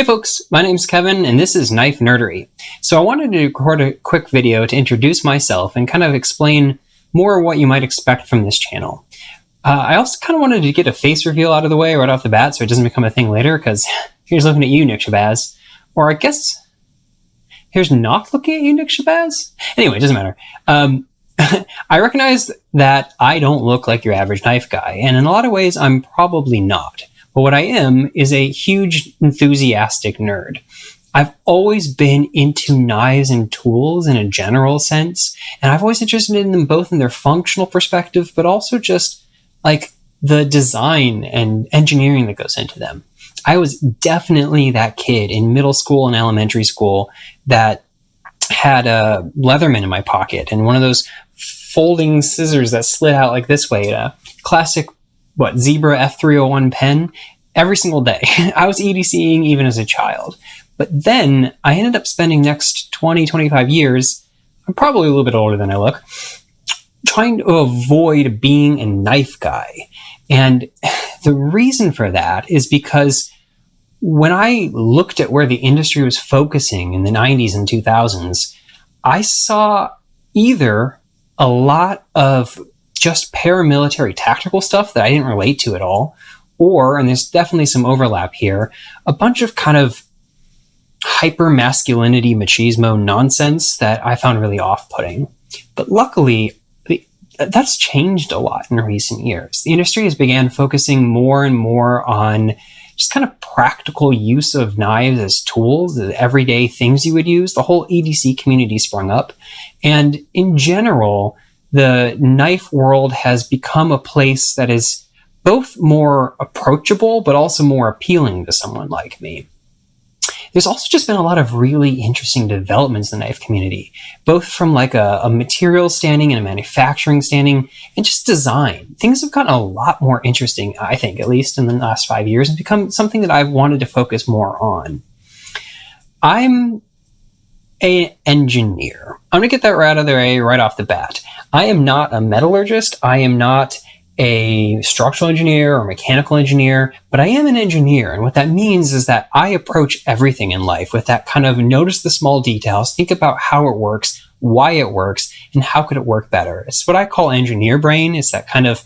Hey folks, my name's Kevin and this is Knife Nerdery. So I wanted to record a quick video to introduce myself and kind of explain more what you might expect from this channel. I also kind of wanted to get a face reveal out of the way right off the bat so it doesn't become a thing later, because here's looking at you, Nick Shabazz. Or I guess here's not looking at you, Nick Shabazz? Anyway, it doesn't matter. I recognize that I don't look like your average knife guy, and in a lot of ways I'm probably not. But what I am is a huge enthusiastic nerd. I've always been into knives and tools in a general sense, and I've always interested in them both in their functional perspective, but also just like the design and engineering that goes into them. I was definitely that kid in middle school and elementary school that had a Leatherman in my pocket and one of those folding scissors that slid out like this way, a classic Zebra F301 pen every single day. I was EDCing even as a child. But then I ended up spending next 20, 25 years, I'm probably a little bit older than I look, trying to avoid being a knife guy. And the reason for that is because when I looked at where the industry was focusing in the 90s and 2000s, I saw either a lot of just paramilitary tactical stuff that I didn't relate to at all, or, and there's definitely some overlap here, a bunch of kind of hyper masculinity machismo nonsense that I found really off-putting. But luckily, that's changed a lot in recent years. The industry has began focusing more and more on just kind of practical use of knives as tools, as everyday things you would use. The whole EDC community sprung up. And in general, the knife world has become a place that is both more approachable, but also more appealing to someone like me. There's also just been a lot of really interesting developments in the knife community, both from like a material standing and a manufacturing standing, and just design. Things have gotten a lot more interesting, I think, at least in the last 5 years, and become something that I've wanted to focus more on. I'm an engineer. I'm going to get that right out of the way right off the bat. I am not a metallurgist. I am not a structural engineer or mechanical engineer, but I am an engineer. And what that means is that I approach everything in life with that kind of notice the small details, think about how it works, why it works, and how could it work better. It's what I call engineer brain. It's that kind of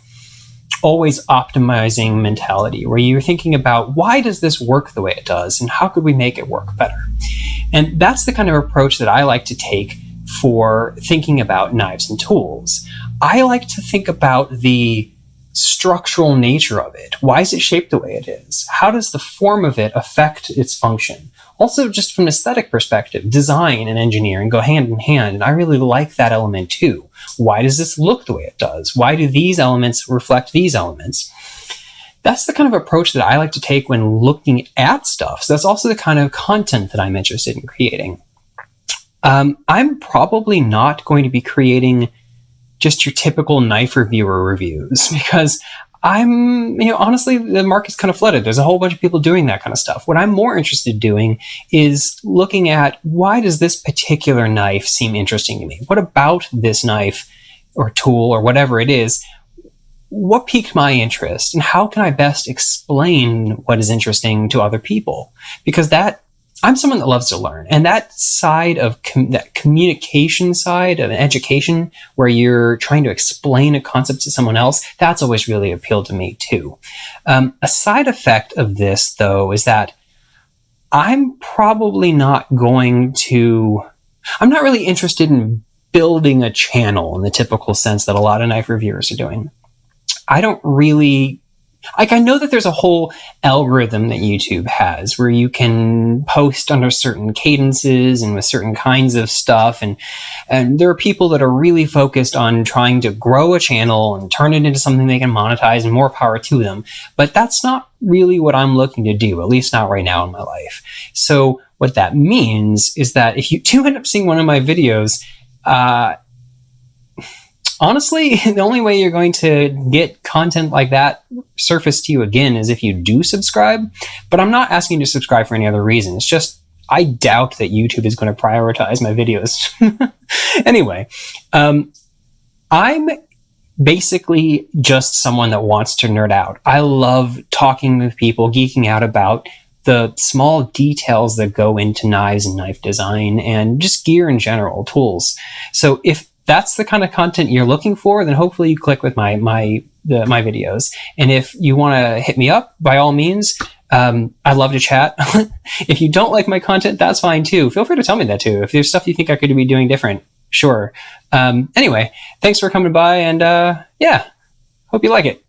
always optimizing mentality where you're thinking about why does this work the way it does and how could we make it work better? And that's the kind of approach that I like to take for thinking about knives and tools. I like to think about the structural nature of it. Why is it shaped the way it is? How does the form of it affect its function? Also, just from an aesthetic perspective, design and engineering go hand in hand, and I really like that element too. Why does this look the way it does? Why do these elements reflect these elements? That's the kind of approach that I like to take when looking at stuff. So that's also the kind of content that I'm interested in creating. I'm probably not going to be creating just your typical knife reviewer reviews because honestly, the market's kind of flooded. There's a whole bunch of people doing that kind of stuff. What I'm more interested in doing is looking at why does this particular knife seem interesting to me? What about this knife or tool or whatever it is? What piqued my interest and how can I best explain what is interesting to other people? Because I'm someone that loves to learn, and that side of that communication side of education where you're trying to explain a concept to someone else, that's always really appealed to me too. A side effect of this, though, is that I'm probably not I'm not really interested in building a channel in the typical sense that a lot of knife reviewers are doing. I don't really... I know that there's a whole algorithm that YouTube has where you can post under certain cadences and with certain kinds of stuff. And there are people that are really focused on trying to grow a channel and turn it into something they can monetize, and more power to them. But that's not really what I'm looking to do, at least not right now in my life. So what that means is that if you do end up seeing one of my videos, honestly, the only way you're going to get content like that surfaced to you again is if you do subscribe. But I'm not asking you to subscribe for any other reason. It's just I doubt that YouTube is going to prioritize my videos. Anyway, I'm basically just someone that wants to nerd out. I love talking with people, geeking out about the small details that go into knives and knife design and just gear in general, tools. So if that's the kind of content you're looking for, then hopefully you click with my videos. And if you want to hit me up, by all means, I'd love to chat. If you don't like my content, that's fine too. Feel free to tell me that too. If there's stuff you think I could be doing different, sure. Anyway, thanks for coming by, and yeah, hope you like it.